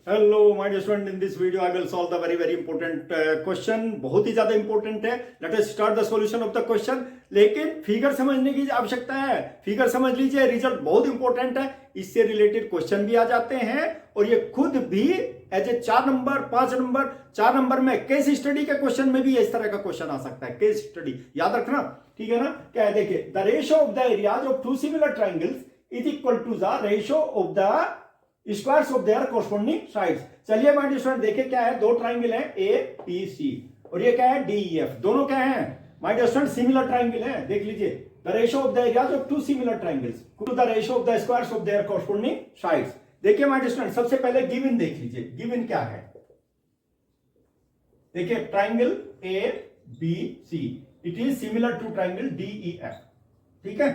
Hello, my dear student. In this video, I will solve the very important question. बहुत ही ज्यादा important है. Let us start the solution of the question. लेकिन figure समझने की आवश्यकता है. फिगर समझ लीजिए, रिजल्ट बहुत इंपॉर्टेंट है. इससे रिलेटेड क्वेश्चन भी आ जाते हैं और ये खुद भी as a 4 number 5 number 4 number में केस स्टडी के क्वेश्चन में भी इस तरह का क्वेश्चन आ सकता है. केस स्टडी याद रखना, ठीक है ना. क्या है, देखिए, the ratio of the areas of two similar triangles is equal to the ratio of the squares of their corresponding sides. चलिए माय डियर स्टूडेंट, देखिए क्या है, दो ट्राइंगल है ए बी सी और ये क्या है डी ई एफ. दोनों क्या है my dear student, similar triangle है. देख लीजिए, the ratio of the areas of two similar triangles to the ratio of the squares of their corresponding sides. देखिए माय डियर स्टूडेंट, सबसे पहले गिवन देख लीजिए. गिवन क्या है, देखिए, triangle A B C it is similar to triangle D E F. ठीक है,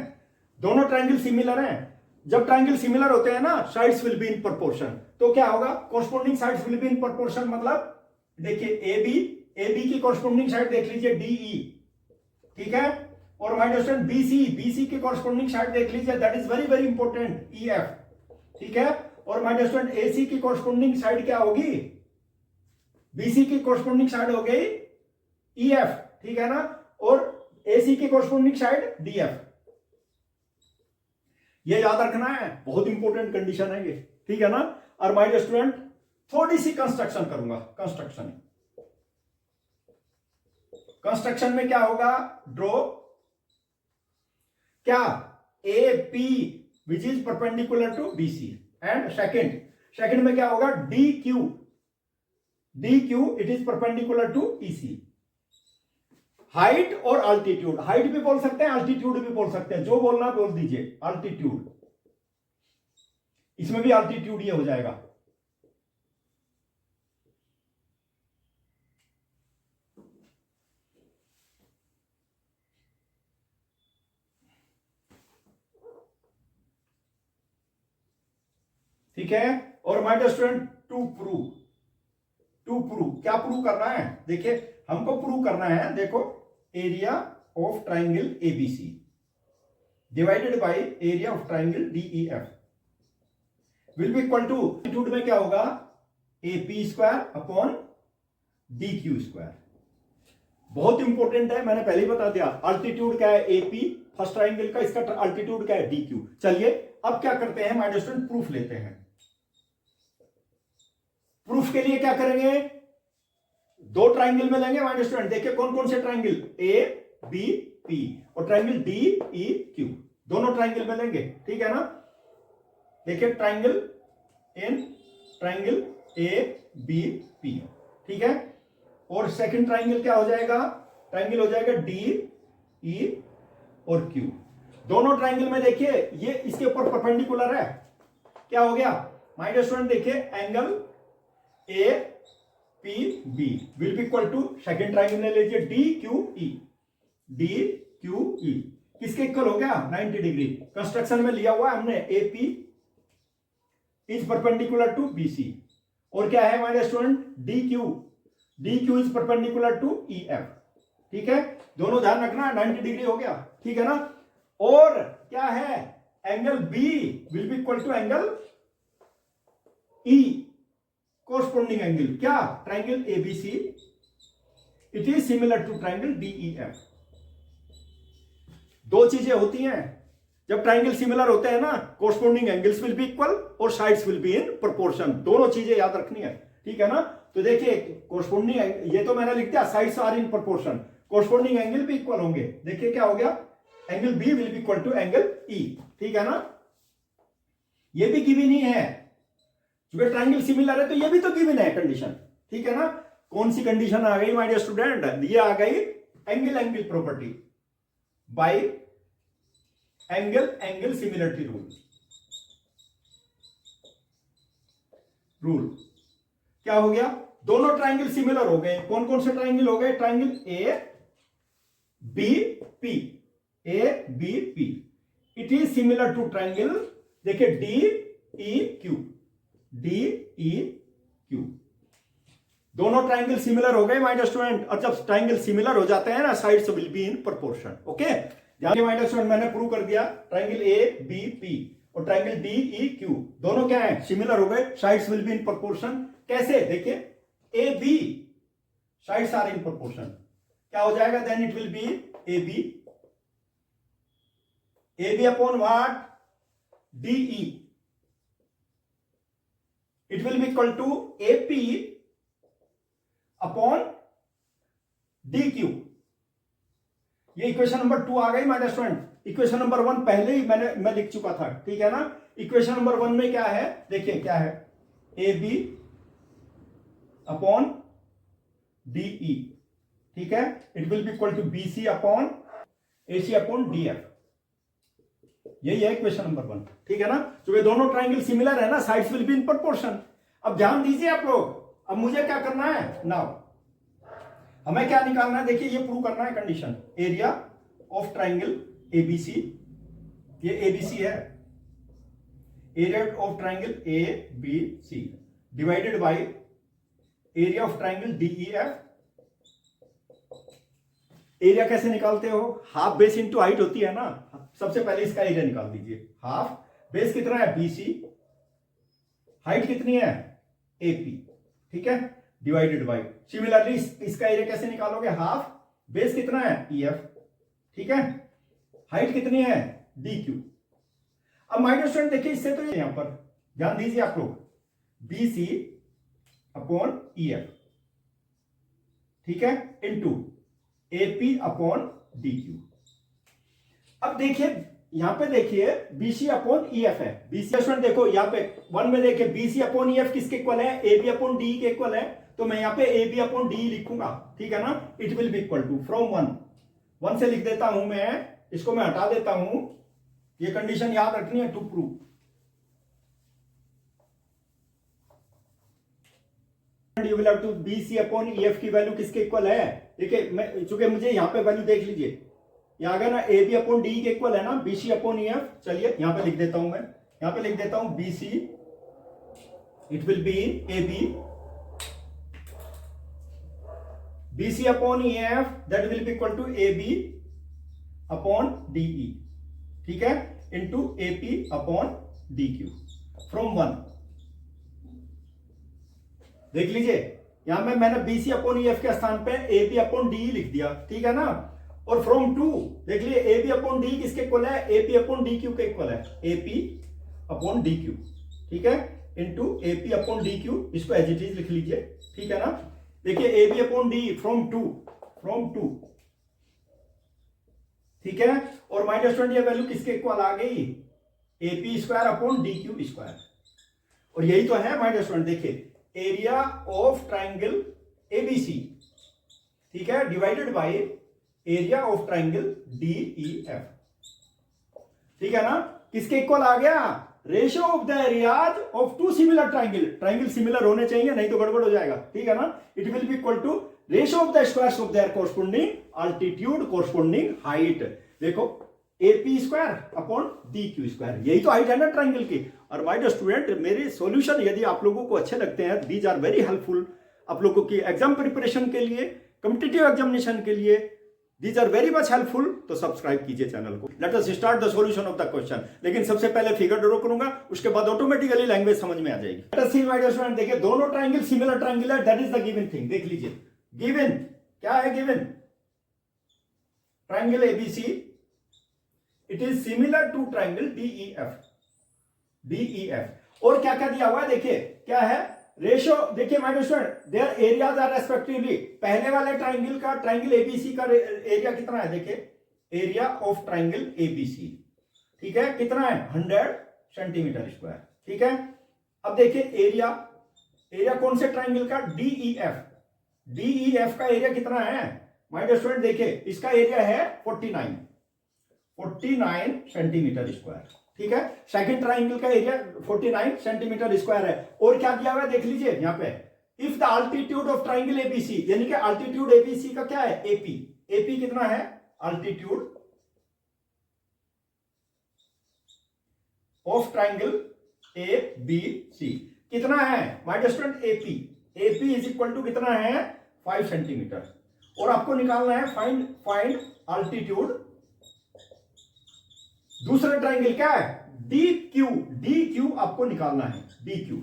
दोनों ट्राइंगल सिमिलर हैं. जब ट्राइंगल सिमिलर होते हैं ना, sides will be in proportion. तो क्या होगा, corresponding sides will be in proportion. मतलब देखिए, ए बी की कोरस्पोंडिंग साइड देख लीजिए डीई, ठीक है. और my dear student, B C की कोरस्पोंडिंग साइड देख लीजिए, that is very important, E F. ठीक है. और my dear student, A C की कोरस्पोंडिंग साइड क्या होगी, बीसी की कोरस्पोंडिंग साइड हो गई ई एफ. ठीक है ना. और ए सी की कोरस्पोंडिंग साइड डी एफ. ये याद रखना है, बहुत इंपॉर्टेंट कंडीशन है ये. ठीक है ना. और माय डियर स्टूडेंट, थोड़ी सी कंस्ट्रक्शन करूंगा. कंस्ट्रक्शन में क्या होगा, ड्रॉ क्या, A P which is perpendicular to B C. And second में क्या होगा, D Q it is perpendicular to E C. Height और अल्टीट्यूड, हाइट भी बोल सकते हैं, अल्टीट्यूड भी बोल सकते हैं, जो बोलना बोल दीजिए. अल्टीट्यूड, इसमें भी अल्टीट्यूड ये हो जाएगा. ठीक है. और my dear student, to prove क्या प्रूव करना है, देखिए, हमको प्रूव करना है, देखो, area of triangle ABC divided by area of triangle DEF will be equal to, altitude में क्या होगा, A P square upon D Q square. बहुत इंपॉर्टेंट है, मैंने पहले ही बता दिया. अल्टीट्यूड क्या है, ए पी फर्स्ट ट्राइंगल का, इसका अल्टीट्यूड क्या है, डी क्यू. चलिए अब क्या करते हैं माय डियर स्टूडेंट, प्रूफ लेते हैं. प्रूफ के लिए क्या करेंगे, दो ट्राइंगल में लेंगे माय डियर स्टूडेंट. देखिए कौन कौन से ट्राइंगल, ए बी पी और ट्राइंगल डी ई क्यू, दोनों ट्राइंगल में लेंगे. ठीक है ना. देखिए, ट्राइंगल ए बी पी. ठीक है. और सेकंड ट्राइंगल क्या हो जाएगा, ट्राइंगल हो जाएगा डी ई और क्यू. दोनों ट्राइंगल में देखिए, ये इसके ऊपर परपेंडिकुलर है. क्या हो गया माय डियर स्टूडेंट, देखिए, angle A P B will be equal to, second triangle में लीजिए डी क्यू ई, किसके इक्वल हो गया, 90 डिग्री. कंस्ट्रक्शन में लिया हुआ हमने, A P is perpendicular to B C. और क्या है हमारे student, D Q is perpendicular to E F. ठीक है, दोनों ध्यान रखना, 90 डिग्री हो गया. ठीक है ना. और क्या है, angle B will be equal to angle E, corresponding angle क्या, triangle ABC it is similar to triangle DEF. दो चीजें होती हैं जब ट्राइंगल सिमिलर होते हैं ना, corresponding angles will be equal और sides will be in proportion. दोनों चीजें याद रखनी है. ठीक है ना. तो देखिए, कोरस्पोंडिंग, ये तो मैंने लिख दिया, sides are in proportion, corresponding angle भी इक्वल होंगे. देखिए क्या हो गया, angle B will be equal to angle E. ठीक है ना. ये भी गिवन ही है, क्योंकि ट्राइंगल सिमिलर है तो ये भी तो गिवन है कंडीशन. ठीक है ना. कौन सी कंडीशन आ गई माय डियर स्टूडेंट, ये आ गई angle property bye angle similarity rule. क्या हो गया, दोनों ट्राइंगल सिमिलर हो गए. कौन कौन से ट्राइंगल हो गए, triangle A B P it is similar to triangle, देखिए, डी ई क्यू. दोनों ट्राइंगल सिमिलर हो गए माय डियर स्टूडेंट. और जब ट्राइंगल सिमिलर हो जाते हैं ना, sides will be in proportion. Okay, ध्यान माय डियर स्टूडेंट, मैंने प्रूव कर दिया ट्राइंगल ए बी पी और ट्राइंगल डी ई क्यू दोनों क्या है, सिमिलर हो गए, sides will be in proportion. कैसे, देखिए A B sides are in proportion, क्या हो जाएगा, then it will be A B upon what, D E, it will be equal to A P upon D Q. ये equation number 2 आ गई my student. Equation number 1 पहले ही मैं लिख चुका था, ठीक है ना। इक्वेशन नंबर 1 में क्या है, देखिए क्या है, A B upon D E, ठीक है, it will be equal to B C upon A C upon D F. यही है इक्वेशन नंबर 1, ठीक है ना। क्योंकि दोनों ट्राइंगल सिमिलर है ना, sides will be in proportion. अब ध्यान दीजिए आप लोग, अब मुझे क्या करना है, नाउ हमें क्या निकालना है, देखिए ये प्रूव करना है condition, area of triangle ABC, ये एबीसी है, area of triangle A B C divided by area of triangle DEF. Area कैसे निकालते हो, हाफ बेस इंटू हाइट होती है ना। सबसे पहले इसका एरिया निकाल दीजिए, हाफ बेस कितना है बीसी, हाइट कितनी है एपी, ठीक है, डिवाइडेड बाय, सिमिलरली इसका एरिया कैसे निकालोगे, हाफ बेस कितना है ईएफ, ठीक है, हाइट कितनी है डी क्यू। अब माय डियर स्टूडेंट देखिए, इससे तो यहां पर ध्यान दीजिए आप लोग, बी सी अपॉन ईएफ, ठीक है, into AP upon D Q. अब देखिए यहां पे देखिए बीसी अपॉन ईएफ है, बीसी स्टूडेंट देखो यहां पे 1 में देखिए बीसी अपॉन ईएफ किसके इक्वल है, एबी अपॉन डी के इक्वल है, तो मैं यहां पे एबी अपॉन डी लिखूंगा, ठीक है ना। It will be equal to from 1 से लिख देता हूं मैं, इसको मैं हटा देता हूं, ये कंडीशन याद रखनी है to prove. You will have to BC upon EF की वैल्यू किसके इक्वल है, देखिए मैं चूंकि मुझे यहां पे वैल्यू देख लीजिए, यहां आ गया ना, ए बी अपॉन डी के इक्वल है ना, बीसी अपॉन ईएफ। चलिए यहां पे लिख देता हूं मैं, यहां पे लिख देता हूं BC, it will be A B, BC upon EF that will be equal to A B upon DE, ठीक है, into AP upon D Q from 1। देख लीजिए यहां में मैंने बीसी अपॉन ईएफ के स्थान पे एपी अपॉन डी लिख दिया, ठीक है ना। और फ्रॉम 2 देख लीजिए एबी अपॉन डी किसके इक्वल है, एपी अपॉन डी क्यू के इक्वल है, एपी अपॉन डी क्यू, ठीक है, into AP upon D Q, इसको एज इट इज लिख लीजिए, ठीक है ना। देखिए एबी अपॉन डी फ्रॉम 2, ठीक है, और माय डियर स्टूडेंट ये वैल्यू किसके इक्वल आ गई, AP square upon D Q square. और यही तो है माय डियर स्टूडेंट, देखिए एरिया ऑफ ट्राइंगल एबीसी, ठीक है, divided by area of triangle DEF, ठीक है ना। किसके इक्वल आ गया, ratio of the areas of two similar triangle, triangle similar होने चाहिए नहीं तो गड़बड़ हो जाएगा, ठीक है ना। It will be equal to ratio of the squares of their corresponding altitude corresponding height. देखो AP square upon D Q square, यही तो हाइट है ना ट्राइंगल की। और माय डियर स्टूडेंट मेरे सॉल्यूशन यदि आप लोगों को अच्छे लगते हैं, दीज आर वेरी हेल्पफुल आप लोगों की एग्जाम प्रिपरेशन के लिए, कॉम्पिटिटिव एग्जामिनेशन के लिए, These are very much helpful, तो सब्सक्राइब कीजिए चैनल को। Let us start the solution of the question। लेकिन सबसे पहले फिगर ड्रॉ करूंगा, उसके बाद ऑटोमेटिकली लैंग्वेज समझ में आ जाएगी। Let us see my dear student, देखिए दोनों ट्राइंगल सिमिलर ट्राइंगल है, that is the given thing. देख लीजिए गिवन क्या है, given triangle ABC, it is similar to triangle DEF. और क्या क्या दिया हुआ है, देखिए क्या है, रेशियो, देखिए my dear student their areas are respectively, पहले वाले ट्राइंगल का, ट्राइंगल एबीसी का एरिया कितना है, देखिए एरिया ऑफ ट्राइंगल एबीसी, ठीक है, कितना है 100 सेंटीमीटर स्क्वायर, ठीक है। अब देखिए एरिया कौन से ट्राइंगल का, डीईएफ का एरिया कितना है माय डियर स्टूडेंट, देखिए इसका एरिया है 49 सेंटीमीटर स्क्वायर, ठीक है। सेकंड ट्राइंगल का एरिया 49 सेंटीमीटर स्क्वायर है। और क्या दिया हुआ है देख लीजिए यहां पे, if the altitude of triangle ABC, यानी कि अल्टीट्यूड एबीसी का क्या है, एपी कितना है, अल्टीट्यूड ऑफ ट्राइंगल एबीसी कितना है my dear student, AP is equal to कितना है 5 सेंटीमीटर। और आपको निकालना है फाइंड अल्टीट्यूड दूसरे ट्राइंगल क्या है डी क्यू आपको निकालना है, डी क्यू,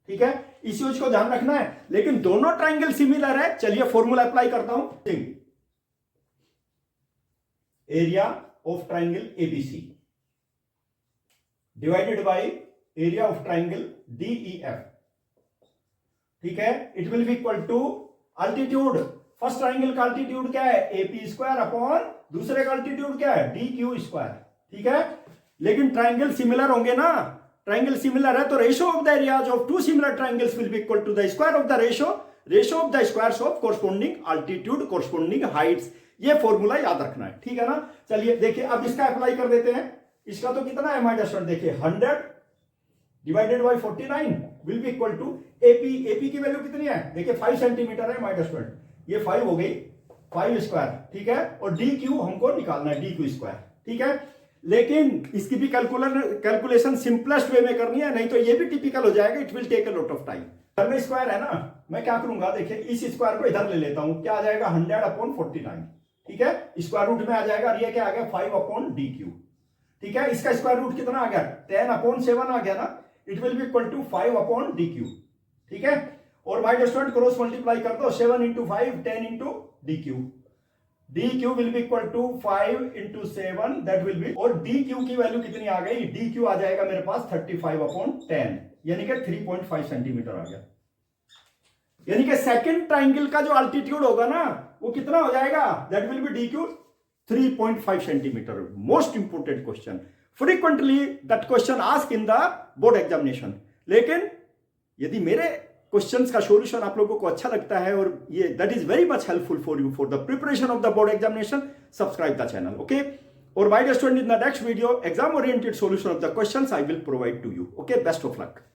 ठीक है, इस चीज को ध्यान रखना है। लेकिन दोनों ट्राइंगल सिमिलर है। चलिए फॉर्मूला अप्लाई करता हूं। Area of triangle ABC divided by area of triangle DEF, ठीक है, it will be equal to altitude. First triangle का अल्टीट्यूड क्या है, एपी स्क्वायर अपॉन दूसरे का अल्टीट्यूड क्या है, डी क्यू स्क्वायर, ठीक है। लेकिन ट्राइंगल सिमिलर होंगे ना, ट्राइंगल सिमिलर है तो ratio of the areas of two similar triangles will be equal to the square of the ratio of the squares of corresponding altitude corresponding heights. ये formula याद रखना है, ठीक है ना। चलिए देखिए अब इसका अप्लाई कर देते हैं। इसका तो कितना है माय स्टूडेंट, देखिए 100 divided by 49 will be equal to AP की वैल्यू कितनी है, देखिए 5 सेंटीमीटर है माय स्टूडेंट, ये 5 हो गई, 5 स्क्वायर, ठीक है, और डी क्यू हमको निकालना है, डी क्यू स्क्वायर, ठीक है। लेकिन इसकी भी कैलकुलेशन सिंपलेस्ट वे में करनी है, नहीं तो ये भी टिपिकल हो जाएगा, it will take a lot of time. घर में स्क्वायर है ना, मैं क्या करूंगा, देखिए इस स्क्वायर को इधर ले लेता हूं, क्या आ जाएगा 100 अपॉन 49, ठीक है, स्क्वायर रूट में आ जाएगा, और ये क्या आ गया 5 अपॉन डी क्यू, ठीक है। इसका स्क्वायर रूट कितना आ गया, 10 अपॉन 7 आ गया ना, it will be equal to 5 upon D Q, ठीक है। और माय स्टूडेंट क्रॉस मल्टीप्लाई कर दो, 7 into 5 10 into D Q, D Q will be equal to 5 into 7 that will be, और डी क्यू की वैल्यू कितनी आ गई, डी क्यू आ जाएगा मेरे पास 35 अपॉन 10, यानी कि 3.5 सेंटीमीटर आ गया। यानी कि सेकंड ट्राइंगल का जो अल्टीट्यूड होगा ना वो कितना हो जाएगा, that will B D Q 3.5 centimetre. Most important question, frequently that question ask in the board examination. लेकिन यदि मेरे क्वेश्चंस का सॉल्यूशन आप लोगों को अच्छा लगता है और ये that is very much helpful for you for the preparation of the board examination, subscribe the channel, okay. और my dear student, in the next video exam oriented solution of the questions I will provide to you, okay. Best of luck.